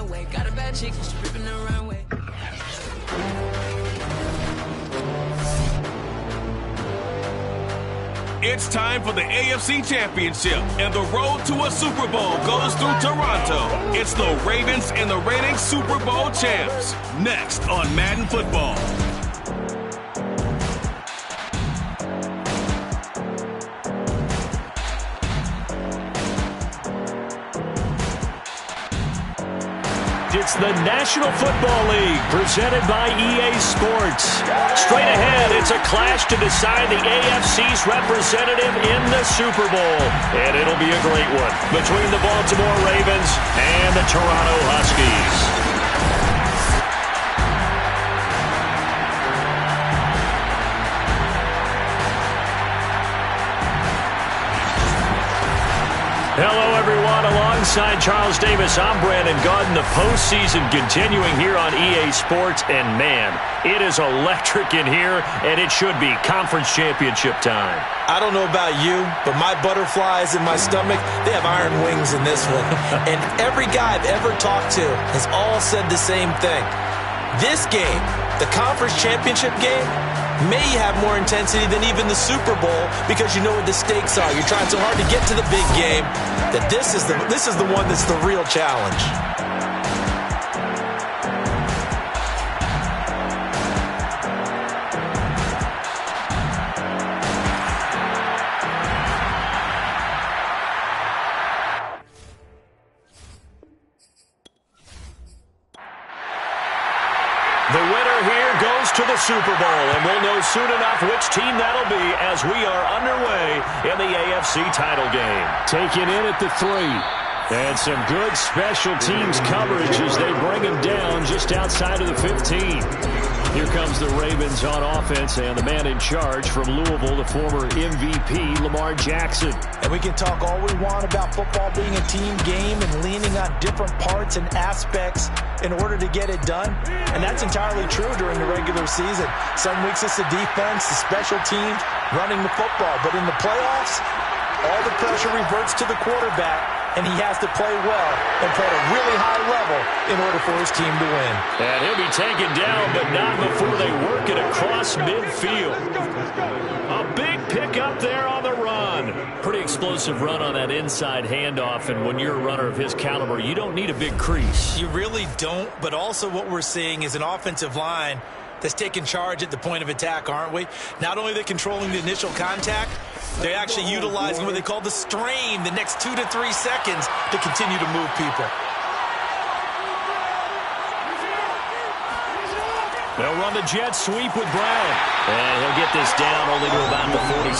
way. Got a bad chick, she's ripping the runway. It's time for the AFC Championship, and the road to a Super Bowl goes through Toronto. It's the Ravens and the reigning Super Bowl champs. Next on Madden Football. It's the National Football League presented by EA Sports. Straight ahead, it's a clash to decide the AFC's representative in the Super Bowl. And it'll be a great one between the Baltimore Ravens and the Toronto Huskies. Hello, everyone. Alongside Charles Davis, I'm Brandon Gaudin. The postseason continuing here on EA Sports. And, man, it is electric in here, and it should be conference championship time. I don't know about you, but my butterflies in my stomach, they have iron wings in this one. And every guy I've ever talked to has all said the same thing. This game, the conference championship game, may have more intensity than even the Super Bowl because you know what the stakes are. You're trying so hard to get to the big game that this is the one that's the real challenge. The winner here goes to the Super Bowl, and we'll know soon enough which team that'll be as we are underway in the AFC title game. Taking in at the 3. And some good special teams coverage as they bring him down just outside of the 15. Here comes the Ravens on offense, and the man in charge from Louisville, the former MVP, Lamar Jackson. And we can talk all we want about football being a team game and leaning on different parts and aspects in order to get it done. And that's entirely true during the regular season. Some weeks it's the defense, the special teams, running the football. But in the playoffs, all the pressure reverts to the quarterback, and he has to play well and play at a really high level in order for his team to win. And he'll be taken down, but not before they work it across midfield. A big pickup there on the run. Pretty explosive run on that inside handoff, and when you're a runner of his caliber, you don't need a big crease. You really don't, but also what we're seeing is an offensive line that's taking charge at the point of attack, aren't we? Not only are they controlling the initial contact, they're actually utilizing what they call the strain, the next 2 to 3 seconds to continue to move people. They'll run the jet sweep with Brown. And he'll get this down only to about the 46.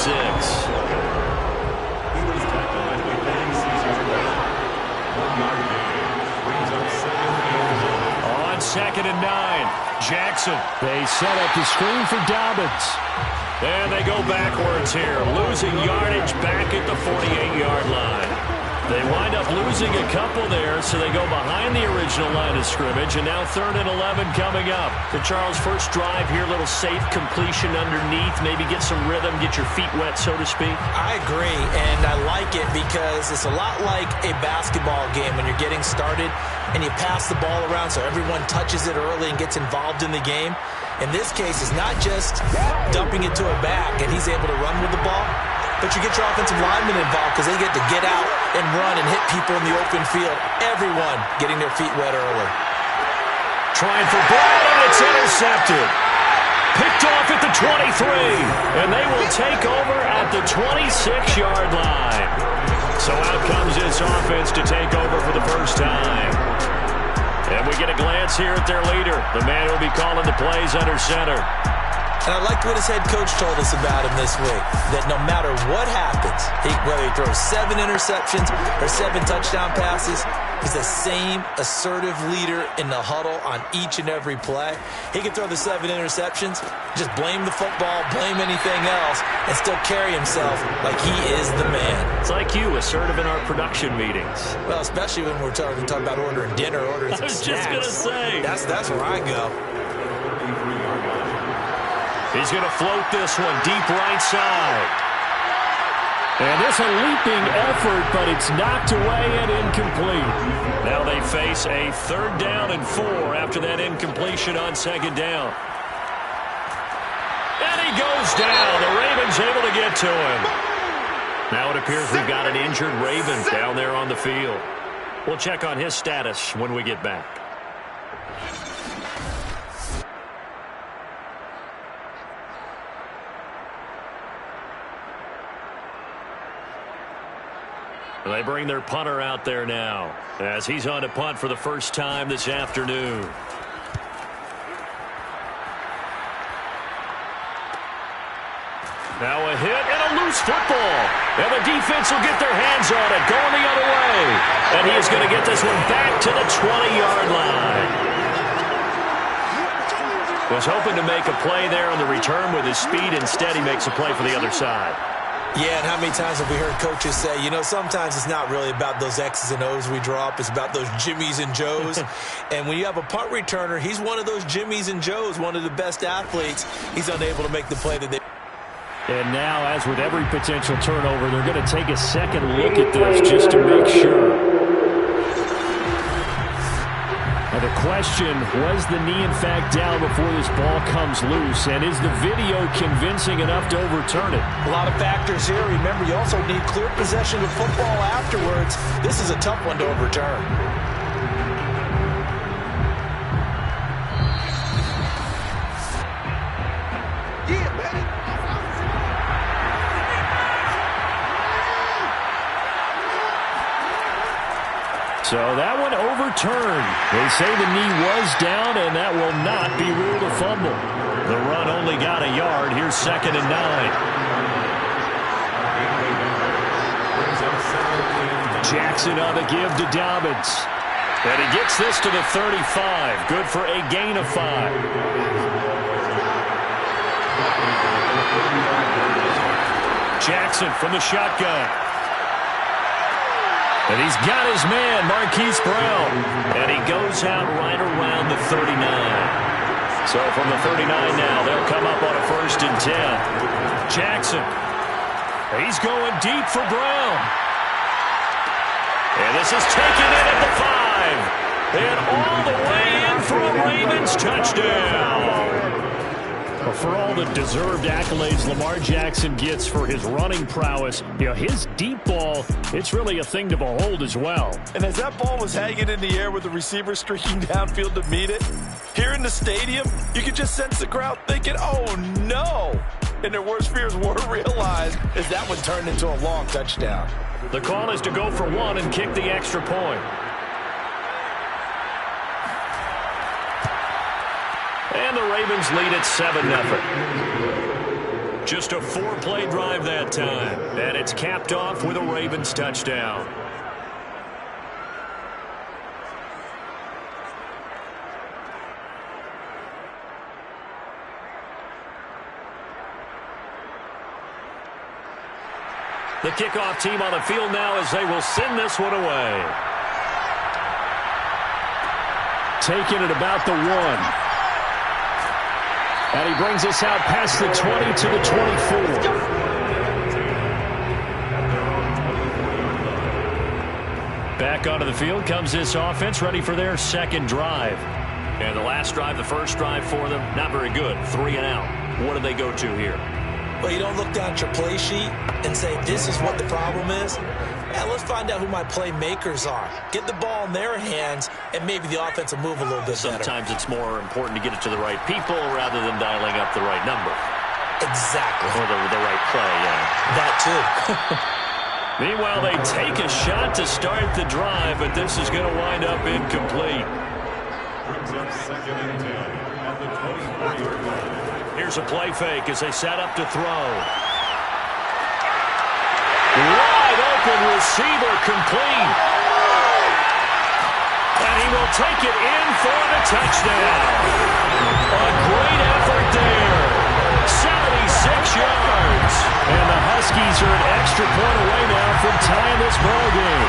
On 2nd and 9, Jackson. They set up the screen for Dobbins. And they go backwards here, losing yardage back at the 48-yard line. They wind up losing a couple there, so they go behind the original line of scrimmage, and now 3rd and 11 coming up. The Charles first drive here, little safe completion underneath, maybe get some rhythm, get your feet wet, so to speak. I agree, and I like it because it's a lot like a basketball game when you're getting started and you pass the ball around so everyone touches it early and gets involved in the game. In this case, it's not just dumping it to a back and he's able to run with the ball, but you get your offensive linemen involved because they get to get out and run and hit people in the open field. Everyone getting their feet wet early. Trying for Brown, and it's intercepted. Picked off at the 23, and they will take over at the 26-yard line. So out comes this offense to take over for the first time. And we get a glance here at their leader, the man who will be calling the plays under center. And I liked what his head coach told us about him this week, that no matter what happens, whether he throws 7 interceptions or 7 touchdown passes, he's the same assertive leader in the huddle on each and every play. He can throw the 7 interceptions, just blame the football, blame anything else, and still carry himself like he is the man. It's like you, assertive in our production meetings. Well, especially when we're talking about ordering dinner, ordering some snacks. I was just going to say. That's where I go. He's going to float this one deep right side. And this a leaping effort, but it's knocked away and incomplete. Now they face a 3rd down and 4 after that incompletion on 2nd down. And he goes down. The Ravens able to get to him. Now it appears we've got an injured Raven down there on the field. We'll check on his status when we get back. They bring their punter out there now as he's on to punt for the first time this afternoon. Now a hit and a loose football. And the defense will get their hands on it, going the other way. And he is going to get this one back to the 20-yard line. Was hoping to make a play there on the return with his speed. Instead, he makes a play for the other side. Yeah, and how many times have we heard coaches say, you know, sometimes it's not really about those X's and O's we draw up. It's about those Jimmies and Joes. And when you have a punt returner, he's one of those Jimmies and Joes, one of the best athletes. He's unable to make the play that they... And now, as with every potential turnover, they're going to take a second look at this just to make sure. And the question, was the knee in fact down before this ball comes loose? And is the video convincing enough to overturn it? A lot of factors here. Remember, you also need clear possession of football afterwards. This is a tough one to overturn. So that one overturned. They say the knee was down, and that will not be ruled a fumble. The run only got a yard. Here's 2nd and 9. Jackson on the give to Dobbins. And he gets this to the 35. Good for a gain of 5. Jackson from the shotgun. And he's got his man, Marquise Brown. And he goes out right around the 39. So from the 39 now, they'll come up on a 1st and 10. Jackson. He's going deep for Brown. And this is taken in at the 5. And all the way in for a Ravens touchdown. For all the deserved accolades Lamar Jackson gets for his running prowess, you know, his deep ball, it's really a thing to behold as well. And as that ball was hanging in the air with the receiver streaking downfield to meet it, here in the stadium, you could just sense the crowd thinking, oh no! And their worst fears were realized as that one turned into a long touchdown. The call is to go for 1 and kick the extra point. And the Ravens lead at 7-0. Just a 4-play drive that time. And it's capped off with a Ravens touchdown. The kickoff team on the field now as they will send this one away. Taking it about the 1. And he brings us out past the 20 to the 24. Back onto the field comes this offense, ready for their 2nd drive. And the last drive, the first drive for them, not very good. 3 and out. What do they go to here? Well, you don't look down at your play sheet and say, this is what the problem is. And let's find out who my playmakers are. Get the ball in their hands, and maybe the offense will move a little bit better. Sometimes it's more important to get it to the right people rather than dialing up the right number. Exactly. Or the right play, yeah. That too. Meanwhile, they take a shot to start the drive, but this is going to wind up incomplete. Here's a play fake as they set up to throw. Wide open receiver complete. And he will take it in for the touchdown. A great effort there. 76 yards. And the Huskies are an extra point away now from tying this ball game.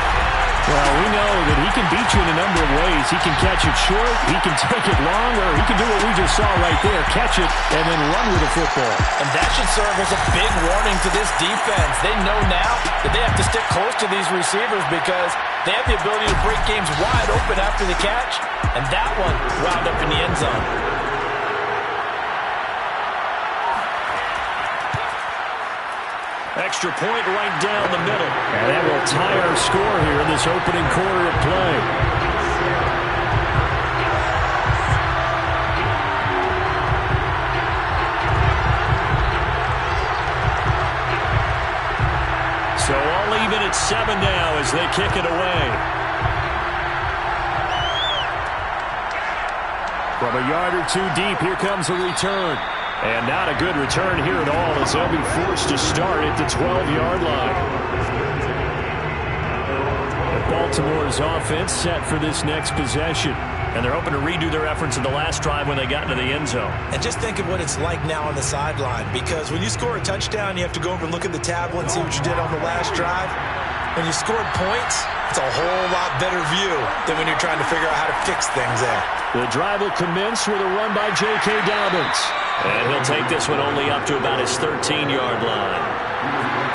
Well, we know that he can beat you in a number of ways. He can catch it short, he can take it long, or he can do what we just saw right there, catch it and then run with the football. And that should serve as a big warning to this defense. They know now that they have to stick close to these receivers because they have the ability to break games wide open after the catch, and that one wound up in the end zone. Extra point right down the middle. And that will tie our score here in this opening quarter of play. So all even at 7 now as they kick it away. From a yard or two deep, here comes a return. And not a good return here at all as they'll be forced to start at the 12-yard line. Baltimore's offense set for this next possession. And they're hoping to redo their efforts in the last drive when they got into the end zone. And just think of what it's like now on the sideline, because when you score a touchdown, you have to go over and look at the tablet and see what you did on the last drive. When you scored points, it's a whole lot better view than when you're trying to figure out how to fix things there. The drive will commence with a run by J.K. Dobbins. And he'll take this one only up to about his 13-yard line.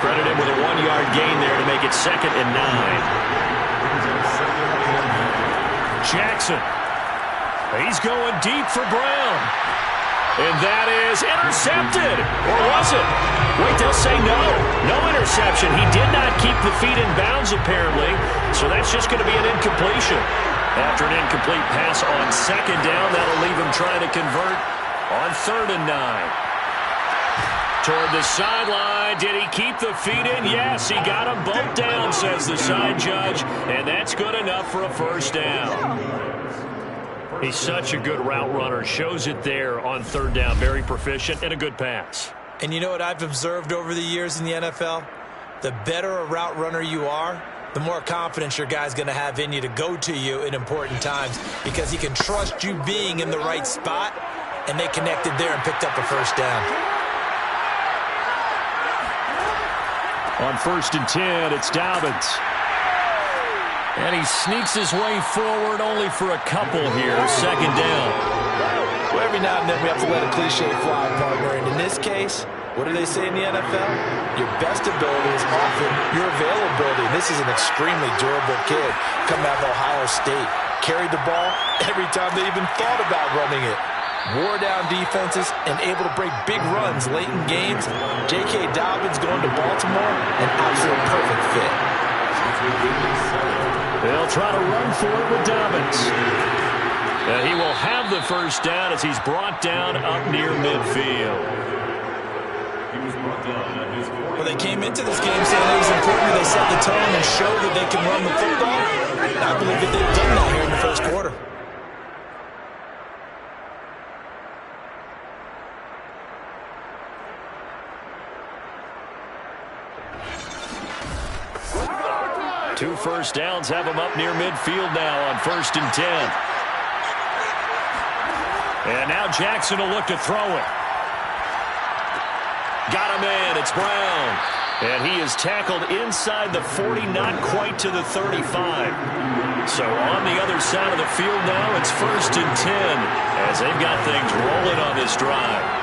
Credit him with a 1-yard gain there to make it 2nd and 9. Jackson. He's going deep for Brown. And that is intercepted. Or was it? Wait, they'll say no. No interception. He did not keep the feet in bounds, apparently. So that's just going to be an incompletion. After an incomplete pass on 2nd down, that'll leave him trying to convert on 3rd and 9. Toward the sideline. Did he keep the feet in? Yes, he got him bumped down, says the side judge. And that's good enough for a 1st down. He's such a good route runner. Shows it there on 3rd down. Very proficient and a good pass. And you know what I've observed over the years in the NFL? The better a route runner you are, the more confidence your guy's going to have in you to go to you in important times because he can trust you being in the right spot, and they connected there and picked up a 1st down. On 1st and 10, it's Dobbins. And he sneaks his way forward only for a couple here. 2nd down. Well, every now and then we have to let a cliche fly, partner. And in this case, what do they say in the NFL? Your best ability is often your availability. And this is an extremely durable kid coming out of Ohio State. Carried the ball every time they even thought about running it. Wore down defenses and able to break big runs late in games. J.K. Dobbins going to Baltimore, an absolute perfect fit. They'll try to run for it with Dobbins. He will have the 1st down as he's brought down up near midfield. Well, they came into this game saying it was important that they set the tone and show that they can run the football. I believe that they've done that here in the 1st quarter. Two 1st downs have him up near midfield now on 1st and 10. And now Jackson will look to throw it. Got him in. It's Brown. And he is tackled inside the 40, not quite to the 35. So on the other side of the field now, it's 1st and 10 as they've got things rolling on this drive.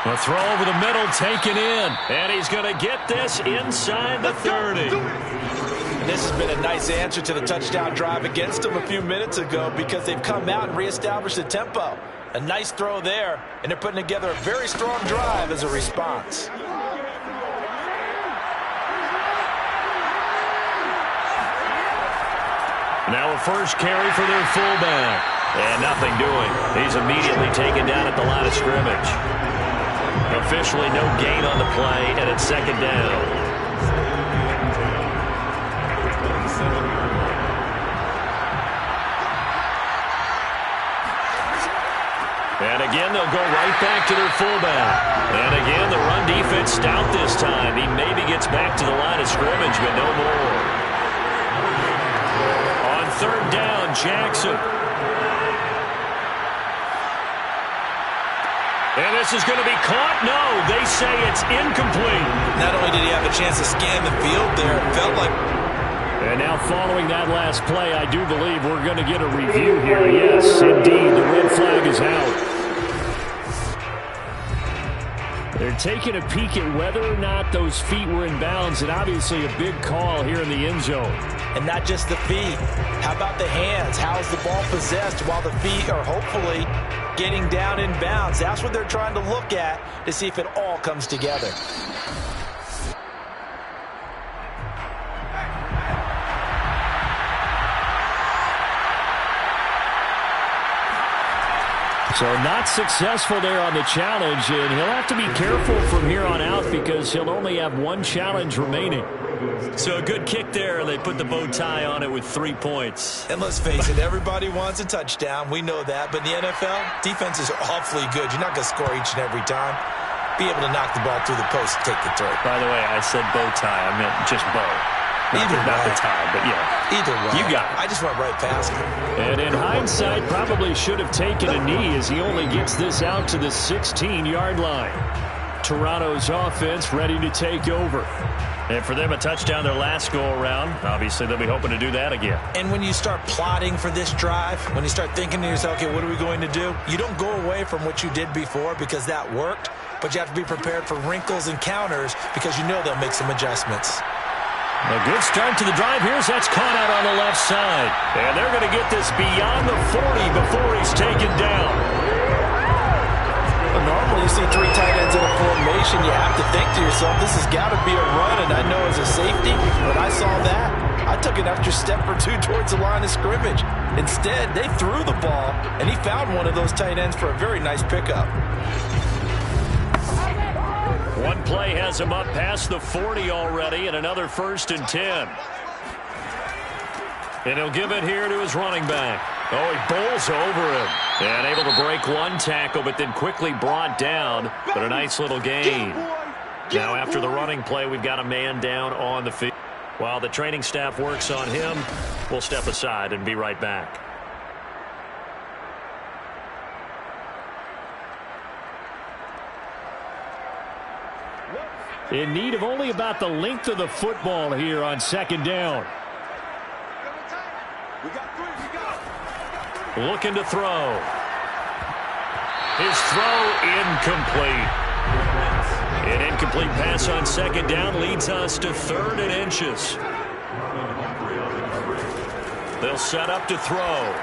A throw over the middle, taken in. And he's going to get this inside the 30. And this has been a nice answer to the touchdown drive against them a few minutes ago because they've come out and reestablished the tempo. A nice throw there, and they're putting together a very strong drive as a response. Now a 1st carry for their fullback. And nothing doing. He's immediately taken down at the line of scrimmage. Officially no gain on the play, and it's 2nd down. And again, they'll go right back to their fullback. And again, the run defense stout this time. He maybe gets back to the line of scrimmage, but no more. On 3rd down, Jackson. And this is going to be caught. No, they say it's incomplete. Not only did he have a chance to scan the field there, it felt like... And now following that last play, I do believe we're going to get a review here. Yes, indeed, the red flag is out. They're taking a peek at whether or not those feet were in bounds, and obviously a big call here in the end zone. And not just the feet. How about the hands? How's the ball possessed while the feet are hopefully getting down in bounds? That's what they're trying to look at to see if it all comes together. So not successful there on the challenge, and he'll have to be careful from here on out because he'll only have one challenge remaining. So a good kick there. They put the bow tie on it with 3 points. And let's face it, everybody wants a touchdown. We know that. But in the NFL, defenses are awfully good. You're not going to score each and every time. Be able to knock the ball through the post and take the throw. By the way, I said bow tie. I meant just bow. Not the tie, but yeah. Either way. You got it. I just went right past him. And in hindsight, probably should have taken a knee as he only gets this out to the 16-yard line. Toronto's offense ready to take over. And for them, a touchdown their last go-around. Obviously, they'll be hoping to do that again. And when you start plotting for this drive, when you start thinking to yourself, okay, what are we going to do? You don't go away from what you did before because that worked, but you have to be prepared for wrinkles and counters because you know they'll make some adjustments. A good start to the drive. That's caught out on the left side. And they're going to get this beyond the 40 before he's taken down. Normally you see 3 tight ends in a formation, you have to think to yourself, this has got to be a run, and I know as a safety, when I saw that, I took an extra step or 2 towards the line of scrimmage. Instead, they threw the ball, and he found one of those tight ends for a very nice pickup. One play has him up past the 40 already, and another 1st and 10. And he'll give it here to his running back. Oh, he bowls over him. And able to break one tackle, but then quickly brought down. But a nice little gain. Now after the running play, we've got a man down on the field. While the training staff works on him, we'll step aside and be right back. In need of only about the length of the football here on 2nd down. Looking to throw. His throw incomplete. An incomplete pass on 2nd down leads us to 3rd and inches. They'll set up to throw.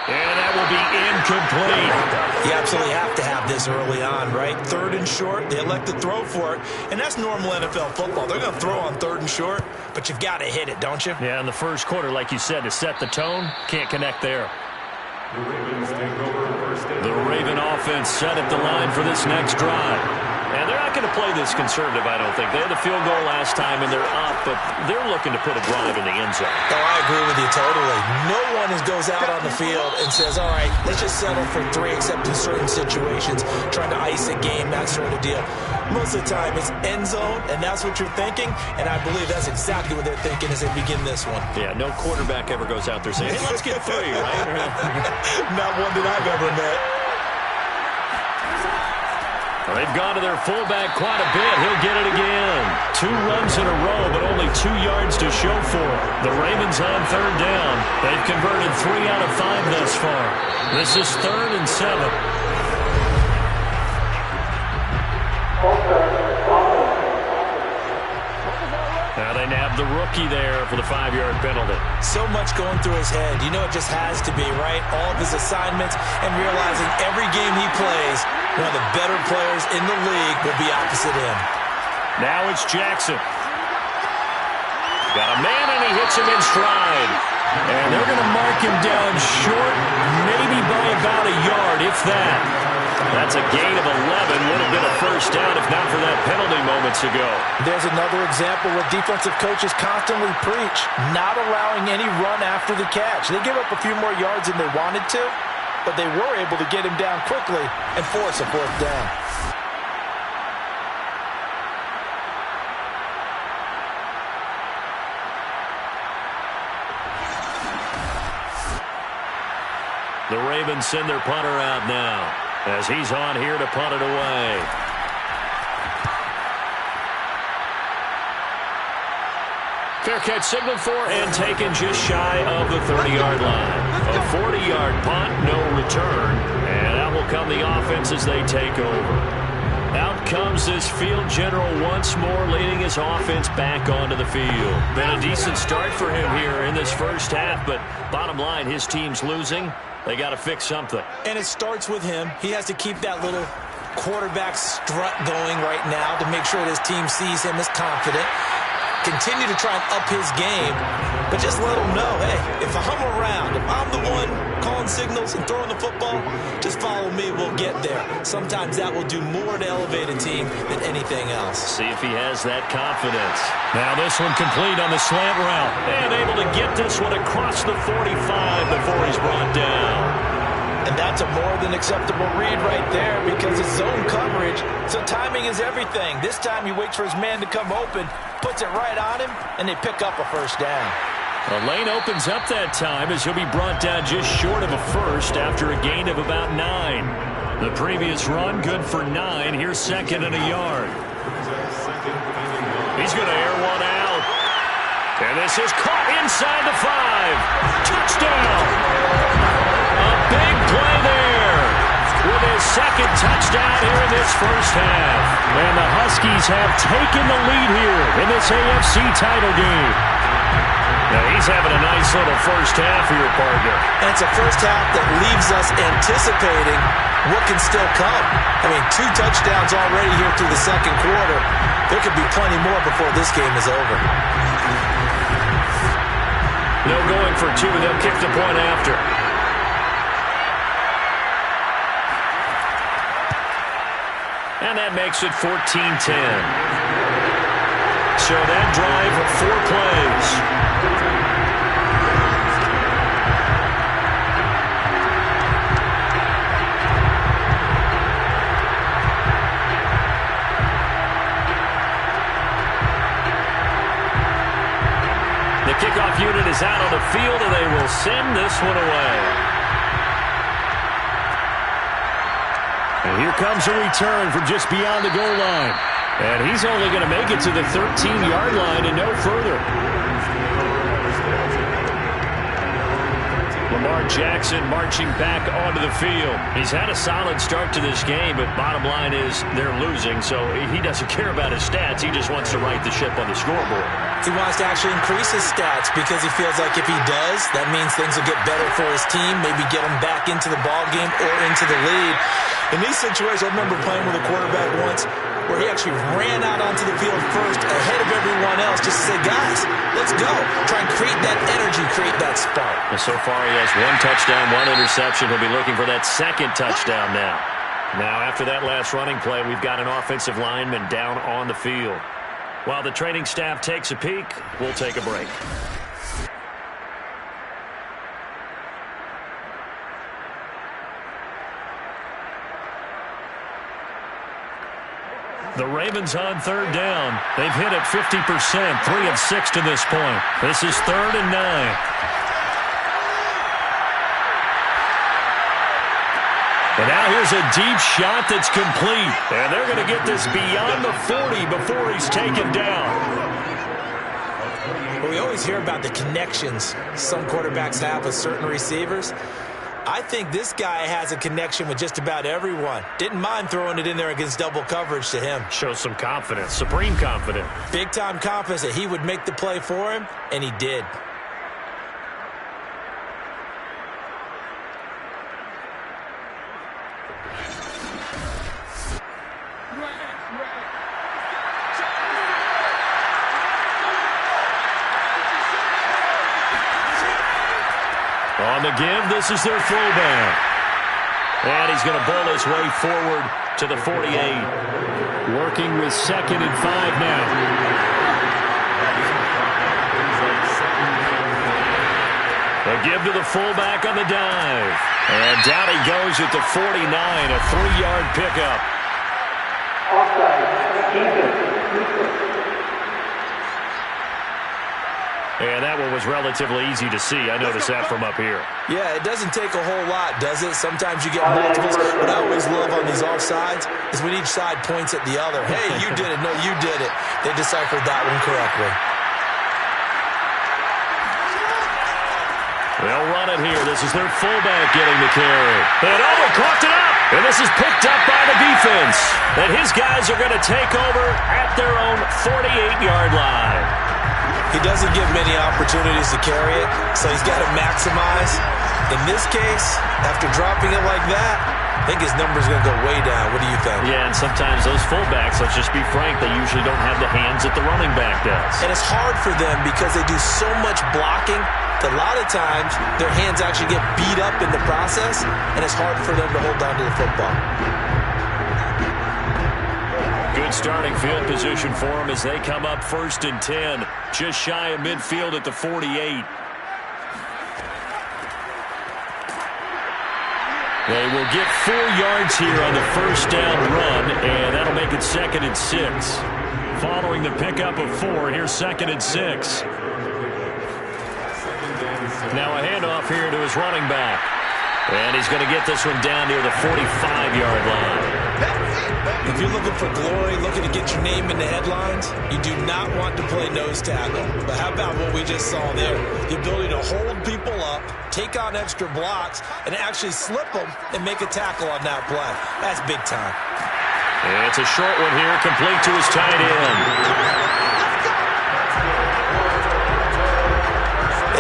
And that will be incomplete. You absolutely have to have this early on, right? 3rd and short, they elect to throw for it. And that's normal NFL football. They're going to throw on 3rd and short, but you've got to hit it, don't you? Yeah, in the first quarter, like you said, to set the tone, can't connect there. The Raven offense set at the line for this next drive. And they're not going to play this conservative, I don't think. They had the field goal last time, and they're up, but they're looking to put a drive in the end zone. Oh, I agree with you totally. No one goes out on the field and says, all right, let's just settle for 3, except in certain situations, trying to ice a game, that sort of deal. Most of the time, it's end zone, and that's what you're thinking, and I believe that's exactly what they're thinking as they begin this one. Yeah, no quarterback ever goes out there saying, hey, let's get 3, right? Not one that I've ever met. They've gone to their fullback quite a bit. He'll get it again. 2 runs in a row, but only 2 yards to show for it. The Ravens on 3rd down. They've converted 3 out of 5 thus far. This is 3rd and 7. Now they nab the rookie there for the 5-yard penalty. So much going through his head. You know it just has to be, right? All of his assignments and realizing every game he plays, one of the better players in the league will be opposite him. Now it's Jackson. Got a man, and he hits him in stride. And they're going to mark him down short, maybe by about a yard, if that. That's a gain of 11. Would have been a 1st down if not for that penalty moments ago. There's another example where defensive coaches constantly preach, not allowing any run after the catch. They give up a few more yards than they wanted to, but they were able to get him down quickly and force a 4th down. The Ravens send their punter out now. as he's on here to punt it away. Fair catch signaled for and taken just shy of the 30-yard line. A 40-yard punt, no return, and out will come the offense as they take over. Out comes this field general once more, leading his offense back onto the field. Been a decent start for him here in this first half, but bottom line, his team's losing. They got to fix something. And it starts with him. He has to keep that little quarterback strut going right now to make sure his team sees him as confident. Continue to try and up his game, but just let him know, hey, if I'm around, if I'm the one calling signals and throwing the football, just follow me, we'll get there. Sometimes that will do more to elevate a team than anything else. See if he has that confidence. Now this one complete on the slant route, and able to get this one across the 45 before he's brought down. And that's a more than acceptable read right there because it's zone coverage, so timing is everything. This time he waits for his man to come open, puts it right on him, and they pick up a first down. The lane opens up that time as he'll be brought down just short of a first after a gain of about 9. The previous run good for 9. Here's second and a yard. He's going to air one out. And this is caught inside the 5. Touchdown! A big play there with his second touchdown here in this first half. And the Huskies have taken the lead here in this AFC title game. Now he's having a nice little first half for your partner. And it's a first half that leaves us anticipating what can still come. I mean, 2 touchdowns already here through the second quarter. There could be plenty more before this game is over. No going for 2. They'll kick the point after. And that makes it 14-10. So that drive, 4 plays. The kickoff unit is out on the field, and they will send this one away. And here comes a return from just beyond the goal line. And he's only going to make it to the 13-yard line and no further. Lamar Jackson marching back onto the field. He's had a solid start to this game, but bottom line is they're losing, so he doesn't care about his stats. He just wants to right the ship on the scoreboard. He wants to actually increase his stats because he feels like if he does, that means things will get better for his team, maybe get him back into the ball game or into the lead. In these situations, I remember playing with a quarterback once where he actually ran out onto the field first ahead of everyone else just to say, guys, let's go. Try and create that energy, create that spark. And so far he has 1 touchdown, 1 interception. He'll be looking for that second touchdown now. Now after that last running play, we've got an offensive lineman down on the field. While the training staff takes a peek, we'll take a break. The Ravens on third down. They've hit it 50%, 3 of 6 to this point. This is 3rd and 9. And now here's a deep shot that's complete. And they're going to get this beyond the 40 before he's taken down. Well, we always hear about the connections some quarterbacks have with certain receivers. I think this guy has a connection with just about everyone. Didn't mind throwing it in there against double coverage to him. Shows some confidence, supreme confidence. Big-time confidence that he would make the play for him, and he did. On the give, this is their fullback. And he's going to bowl his way forward to the 48. Working with 2nd and 5 now. A give to the fullback on the dive. And down he goes at the 49, a 3-yard pickup. And that one was relatively easy to see. I noticed that from up here. Yeah, it doesn't take a whole lot, does it? Sometimes you get multiples. What I always love on these offsides is when each side points at the other. Hey, you did it. No, you did it. They deciphered that one correctly. They'll run it here. This is their fullback getting the carry. And they coughed it up. And this is picked up by the defense. And his guys are going to take over at their own 48-yard line. He doesn't give many opportunities to carry it, so he's got to maximize. In this case, after dropping it like that, I think his number's going to go way down. What do you think? Yeah, and sometimes those fullbacks, let's just be frank, they usually don't have the hands that the running back does. And it's hard for them because they do so much blocking that a lot of times their hands actually get beat up in the process, and it's hard for them to hold on to the football. Good starting field position for them as they come up 1st and 10, just shy of midfield at the 48. They will get 4 yards here on the first down run, and that'll make it 2nd and 6. Following the pickup of 4, here's 2nd and 6. Now a handoff here to his running back. And he's going to get this one down near the 45-yard line. If you're looking for glory, looking to get your name in the headlines, you do not want to play nose tackle. But how about what we just saw there? The ability to hold people up, take on extra blocks, and actually slip them and make a tackle on that play. That's big time. And it's a short one here, complete to his tight end.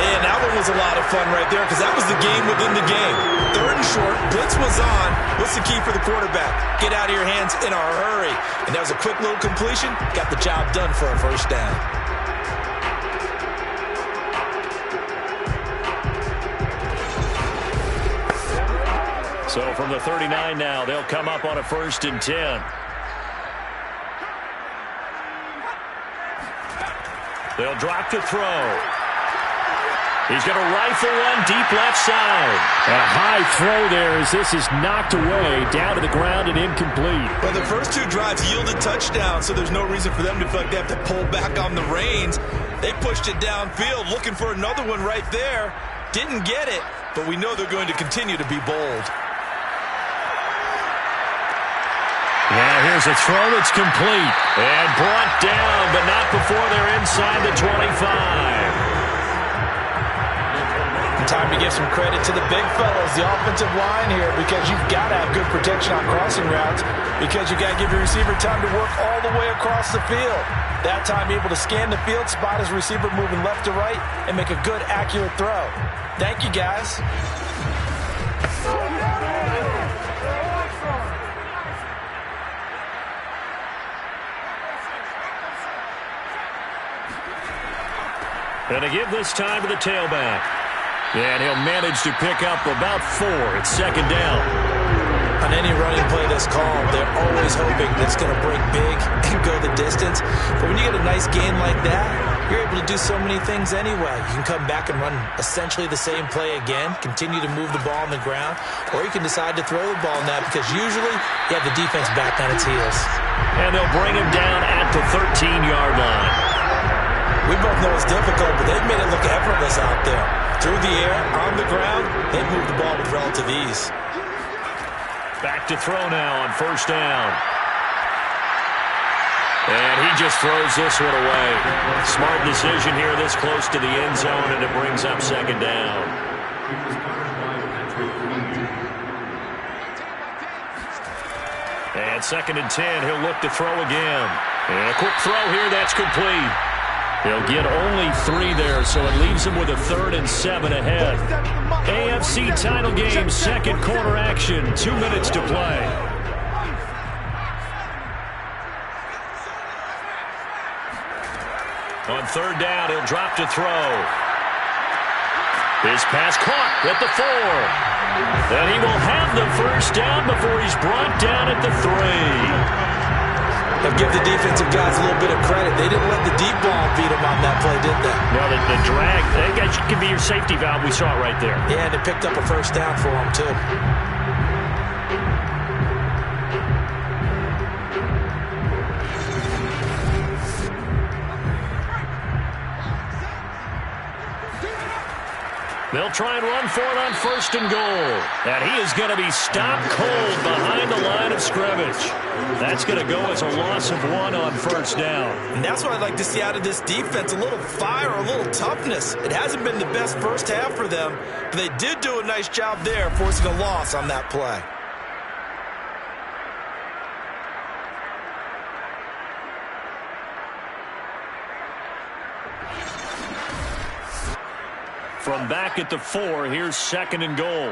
And that one was a lot of fun right there because that was the game within the game. 3rd and short, blitz was on. What's the key for the quarterback? Get out of your hands in a hurry. And that was a quick little completion. Got the job done for a first down. So from the 39 now, they'll come up on a 1st and 10. They'll drop to throw. He's going to rifle one deep left side. A high throw there as this is knocked away, down to the ground and incomplete. Well, the first 2 drives yielded touchdowns, so there's no reason for them to feel like they have to pull back on the reins. They pushed it downfield, looking for another one right there. Didn't get it, but we know they're going to continue to be bold. Now here's a throw that's complete. And brought down, but not before they're inside the 25. Time to give some credit to the big fellas, the offensive line here, because you've got to have good protection on crossing routes because you've got to give your receiver time to work all the way across the field. That time able to scan the field, spot his receiver moving left to right, and make a good, accurate throw. Thank you, guys. And to give this time to the tailback. And he'll manage to pick up about 4. It's 2nd down. On any running play that's called, they're always hoping that it's going to break big and go the distance. But when you get a nice gain like that, you're able to do so many things anyway. You can come back and run essentially the same play again, continue to move the ball on the ground, or you can decide to throw the ball now because usually you have the defense back on its heels. And they'll bring him down at the 13-yard line. We both know it's difficult, but they've made it look effortless out there. Through the air, on the ground, they've moved the ball with relative ease. Back to throw now on 1st down. And he just throws this one away. Smart decision here this close to the end zone, and it brings up 2nd down. And 2nd and 10, he'll look to throw again. And a quick throw here, that's complete. He'll get only 3 there, so it leaves him with a 3rd and 7 ahead. AFC title game, 2nd quarter action, 2 minutes to play. On 3rd down, he'll drop to throw. His pass caught at the 4. And he will have the 1st down before he's brought down at the 3. They'll give the defensive guys a little bit of credit. They didn't let the deep ball beat them on that play, did they? No, the drag, that can be your safety valve. We saw it right there. Yeah, and they picked up a 1st down for them, too. They'll try and run for it on 1st and goal. And he is going to be stopped cold behind the line of scrimmage. That's going to go as a loss of 1 on 1st down. And that's what I'd like to see out of this defense, a little fire, a little toughness. It hasn't been the best first half for them, but they did do a nice job there, forcing a loss on that play. From back at the 4, here's 2nd and goal.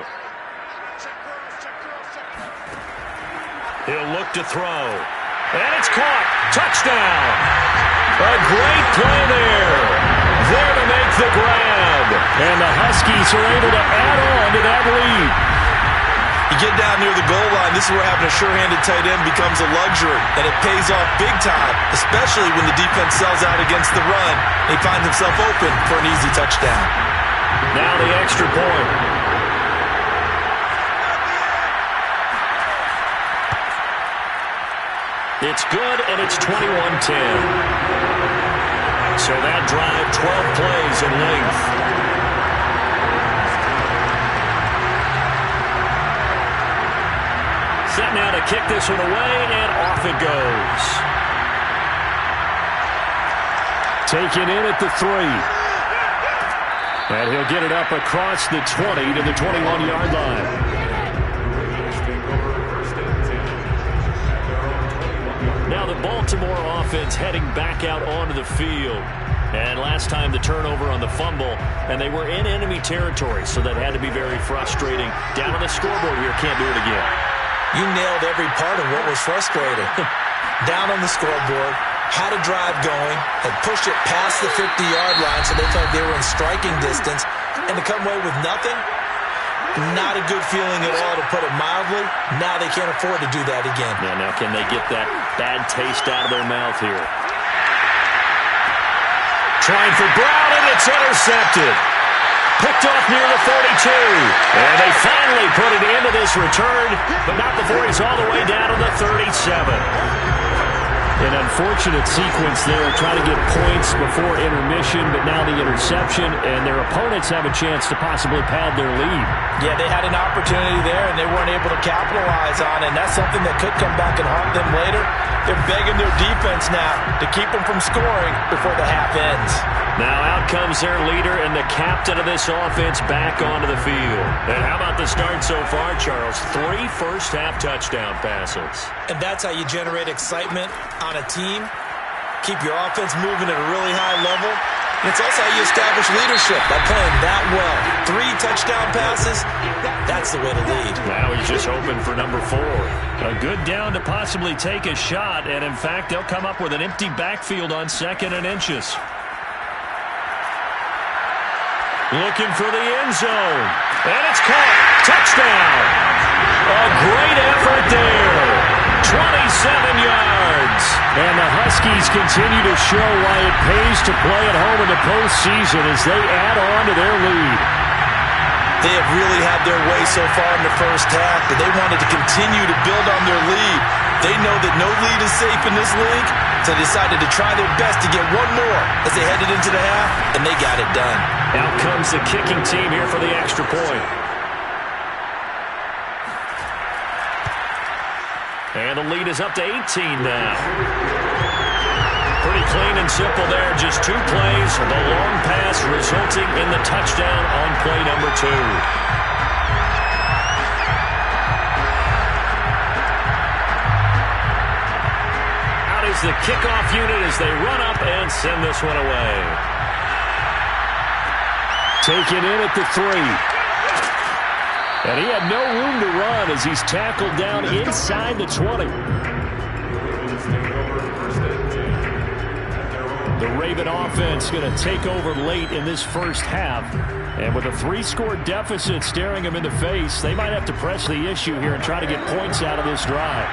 He'll look to throw. And it's caught. Touchdown. A great play there. There to make the grab. And the Huskies are able to add on to that lead. You get down near the goal line, this is where having a sure-handed tight end becomes a luxury, and it pays off big time, especially when the defense sells out against the run. He finds himself open for an easy touchdown. Now the extra point. It's good, and it's 21-10. So that drive, 12 plays in length. Set now to kick this one away, and off it goes. Taken in at the 3. And he'll get it up across the 20 to the 21-yard line. Now the Baltimore offense heading back out onto the field. And last time the turnover on the fumble, and they were in enemy territory, so that had to be very frustrating. Down on the scoreboard here, can't do it again. You nailed every part of what was frustrating. Down on the scoreboard, had a drive going, had pushed it past the 50-yard line so they felt they were in striking distance, and to come away with nothing, not a good feeling at all, to put it mildly. Now they can't afford to do that again. Yeah, now can they get that bad taste out of their mouth here? Trying for Brown, and it's intercepted. Picked off near the 42. And they finally put it into this return, but not before he's all the way down to the 37. An unfortunate sequence there, trying to get points before intermission, but now the interception, and their opponents have a chance to possibly pad their lead. Yeah, they had an opportunity there, and they weren't able to capitalize on it, and that's something that could come back and haunt them later. They're begging their defense now to keep them from scoring before the half ends. Now out comes their leader and the captain of this offense back onto the field. And how about the start so far, Charles? 3 first-half touchdown passes. And that's how you generate excitement on a team. Keep your offense moving at a really high level. And it's also how you establish leadership, by playing that well. 3 touchdown passes, that's the way to lead. Now he's just hoping for number 4. A good down to possibly take a shot, and in fact, they'll come up with an empty backfield on 2nd and inches. Looking for the end zone. And it's caught. Touchdown. A great effort there. 27 yards. And the Huskies continue to show why it pays to play at home in the postseason as they add on to their lead. They have really had their way so far in the first half, but they wanted to continue to build on their lead. They know that no lead is safe in this league, so they decided to try their best to get one more as they headed into the half, and they got it done. Out comes the kicking team here for the extra point. And the lead is up to 18 now. Pretty clean and simple there. Just 2 plays. The long pass resulting in the touchdown on play number 2. Out is the kickoff unit as they run up and send this one away. Taken in at the 3. And he had no room to run as he's tackled down inside the 20. The Raven offense going to take over late in this first half. And with a 3-score deficit staring them in the face, they might have to press the issue here and try to get points out of this drive.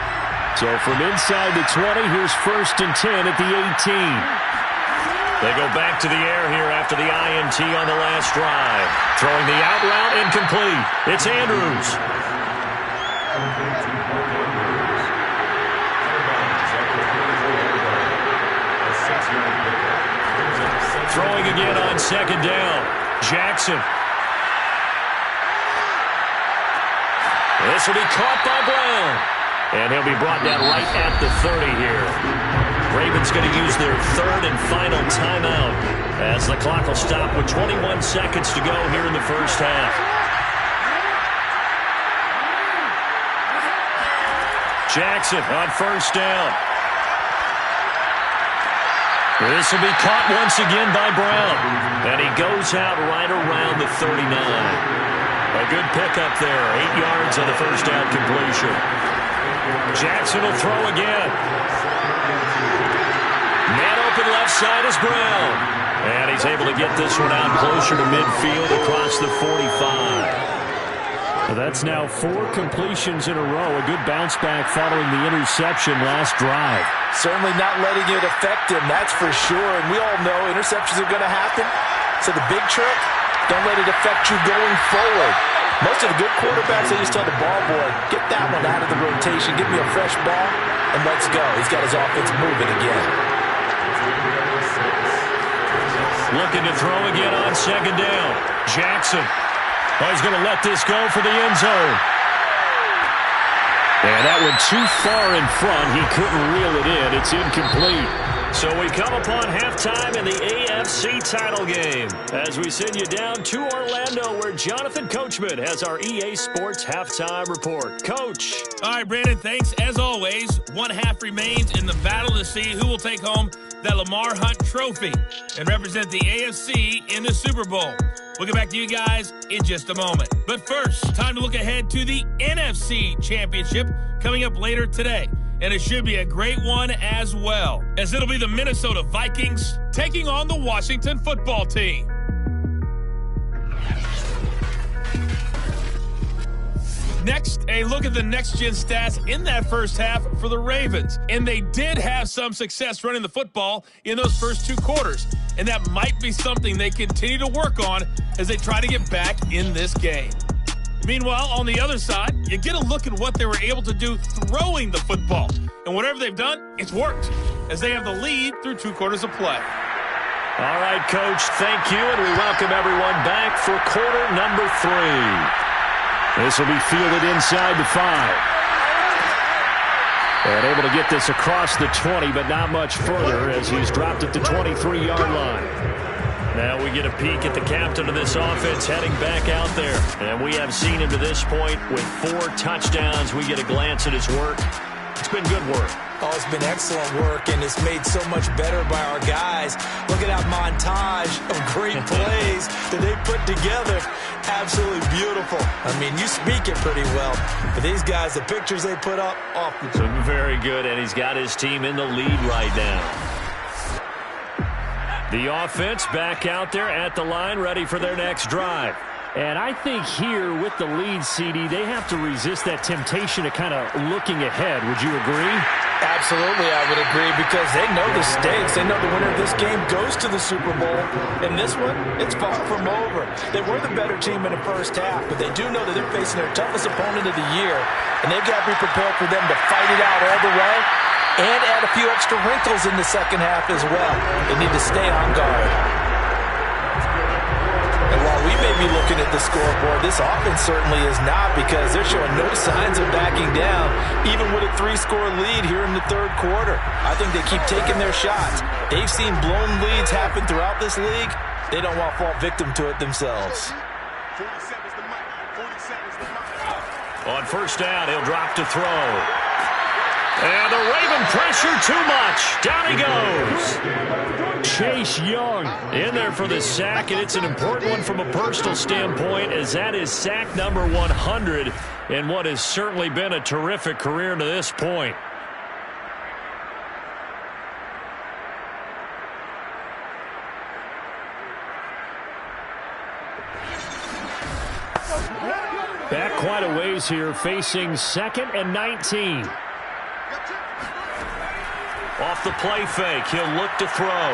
So from inside the 20, here's 1st and 10 at the 18. They go back to the air here after the INT on the last drive. Throwing the out route incomplete. It's Andrews. Throwing again on 2nd down. Jackson. This will be caught by Brown. And he'll be brought down right at the 30 here. Ravens going to use their third and final timeout as the clock will stop with 21 seconds to go here in the first half. Jackson on first down. This will be caught once again by Brown. And he goes out right around the 39. A good pickup there. 8 yards on the first down completion. Jackson will throw again. Man open left side is Brown. And he's able to get this one out closer to midfield across the 45. Well, that's now 4 completions in a row. A good bounce back following the interception last drive. Certainly not letting it affect him, that's for sure. And we all know interceptions are going to happen. So the big trick, don't let it affect you going forward. Most of the good quarterbacks, they just tell the ball boy, get that one out of the rotation, give me a fresh ball, and let's go. He's got his offense moving again. Looking to throw again on second down. Jackson. Oh, he's going to let this go for the end zone. And that one too far in front. He couldn't reel it in. It's incomplete. So we come upon halftime in the AFC title game as we send you down to Orlando where Jonathan Coachman has our EA Sports halftime report. Coach. All right, Brandon, thanks. As always, one half remains in the battle to see who will take home that Lamar Hunt trophy and represent the AFC in the Super Bowl. We'll get back to you guys in just a moment. But first, time to look ahead to the NFC Championship coming up later today. And it should be a great one as well, as it'll be the Minnesota Vikings taking on the Washington football team. Next, a look at the next-gen stats in that first half for the Ravens. And they did have some success running the football in those first 2 quarters. And that might be something they continue to work on as they try to get back in this game. Meanwhile, on the other side, you get a look at what they were able to do throwing the football. And whatever they've done, it's worked, as they have the lead through 2 quarters of play. All right, Coach, thank you, and we welcome everyone back for quarter number 3. This will be fielded inside the 5. And able to get this across the 20, but not much further as he's dropped at the 23-yard line. Now we get a peek at the captain of this offense heading back out there. And we have seen him to this point with 4 touchdowns. We get a glance at his work. It's been good work. Oh, it's been excellent work, and it's made so much better by our guys. Look at that montage of great plays that they put together. Absolutely beautiful. I mean, you speak it pretty well. But these guys, the pictures they put up, very good, and he's got his team in the lead right now. The offense back out there at the line, ready for their next drive. And I think here with the lead, CD, they have to resist that temptation of kind of looking ahead. Would you agree? Absolutely, I would agree, because they know the stakes. They know the winner of this game goes to the Super Bowl. And this one, it's far from over. They were the better team in the first half, but they do know that they're facing their toughest opponent of the year. And they've got to be prepared for them to fight it out all the way and add a few extra wrinkles in the second half as well. They need to stay on guard. And while we may be looking at the scoreboard, this offense certainly is not, because they're showing no signs of backing down, even with a 3-score lead here in the third quarter. I think they keep taking their shots. They've seen blown leads happen throughout this league. They don't want to fall victim to it themselves. On first down, he'll drop to throw. And the Raven pressure too much. Down he goes. Chase Young in there for the sack, and it's an important one from a personal standpoint, as that is sack number 100 in what has certainly been a terrific career to this point. Back quite a ways here, facing 2nd and 19. Off the play fake, he'll look to throw.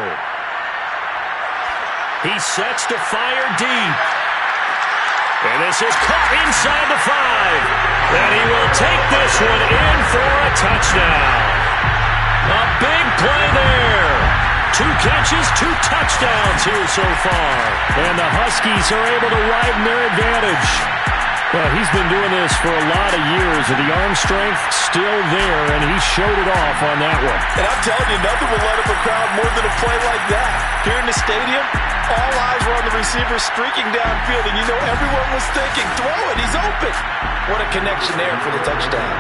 He sets to fire deep. And this is caught inside the 5. And he will take this one in for a touchdown. A big play there. 2 catches, 2 touchdowns here so far. And the Huskies are able to widen their advantage. Well, he's been doing this for a lot of years, and the arm strength still there, and he showed it off on that one. And I'm telling you, nothing will light up a crowd more than a play like that. Here in the stadium, all eyes were on the receiver streaking downfield, and you know everyone was thinking, throw it, he's open. What a connection there for the touchdown.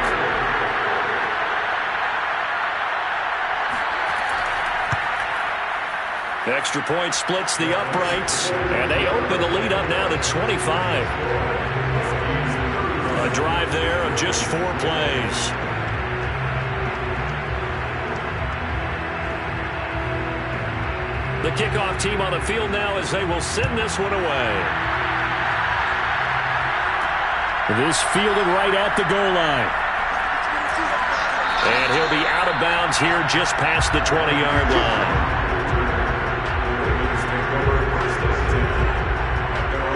The extra point splits the uprights, and they open the lead up now to 25. A drive there of just 4 plays. The kickoff team on the field now as they will send this one away. This fielded right at the goal line. And he'll be out of bounds here just past the 20-yard line.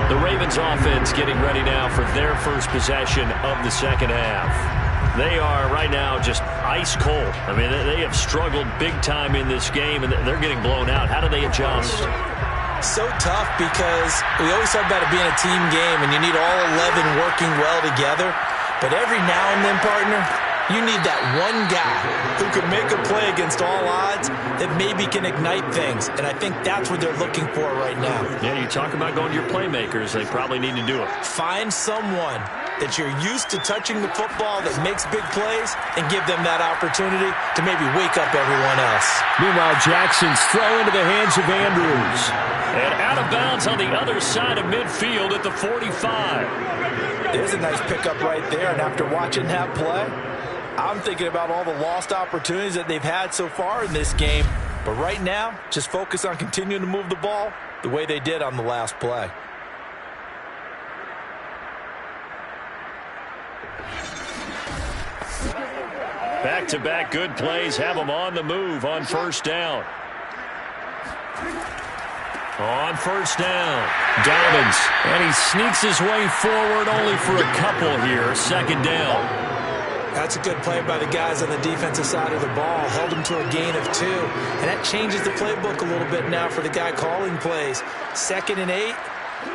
The Ravens offense getting ready now for their first possession of the second half. They are right now just ice cold. I mean, they have struggled big time in this game, and they're getting blown out. How do they adjust? So tough because we always talk about it being a team game, and you need all 11 working well together. But every now and then, partner, you need that one guy who can make a play against all odds that maybe can ignite things. And I think that's what they're looking for right now. Yeah, you talk about going to your playmakers. They probably need to do it. Find someone that you're used to touching the football that makes big plays and give them that opportunity to maybe wake up everyone else. Meanwhile, Jackson's throw into the hands of Andrews. And out of bounds on the other side of midfield at the 45. There's a nice pickup right there. And after watching that play, I'm thinking about all the lost opportunities that they've had so far in this game. But right now, just focus on continuing to move the ball the way they did on the last play. Back-to-back good plays have them on the move on first down. On first down, Dobbins, and he sneaks his way forward only for a couple here. Second down. That's a good play by the guys on the defensive side of the ball. Held him to a gain of 2. And that changes the playbook a little bit now for the guy calling plays. 2nd and 8.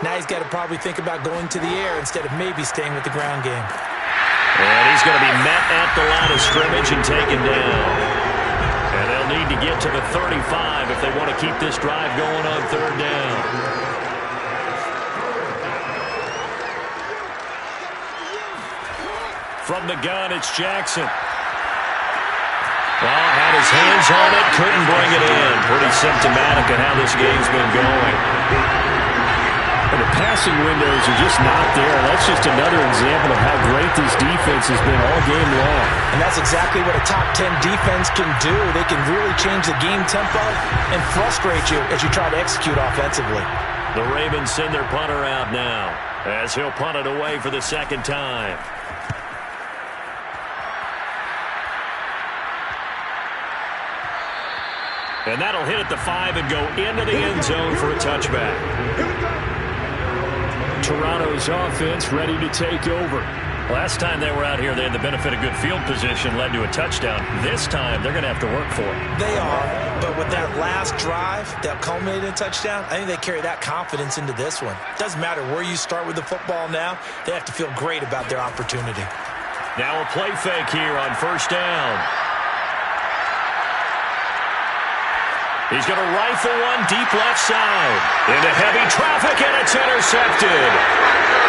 Now he's got to probably think about going to the air instead of maybe staying with the ground game. And he's going to be met at the line of scrimmage and taken down. And they'll need to get to the 35 if they want to keep this drive going on third down. From the gun, it's Jackson. Well, had his hands on it, couldn't bring it in. Pretty symptomatic of how this game's been going. And the passing windows are just not there. That's just another example of how great this defense has been all game long. And that's exactly what a top 10 defense can do. They can really change the game tempo and frustrate you as you try to execute offensively. The Ravens send their punter out now as he'll punt it away for the second time. And that'll hit at the 5 and go into the end zone for a touchback. Toronto's offense ready to take over. Last time they were out here, they had the benefit of good field position, led to a touchdown. This time, they're going to have to work for it. They are, but with that last drive that culminated in a touchdown, I think they carry that confidence into this one. Doesn't matter where you start with the football now, they have to feel great about their opportunity. Now a play fake here on first down. He's going to rifle one deep left side. Into heavy traffic, and it's intercepted.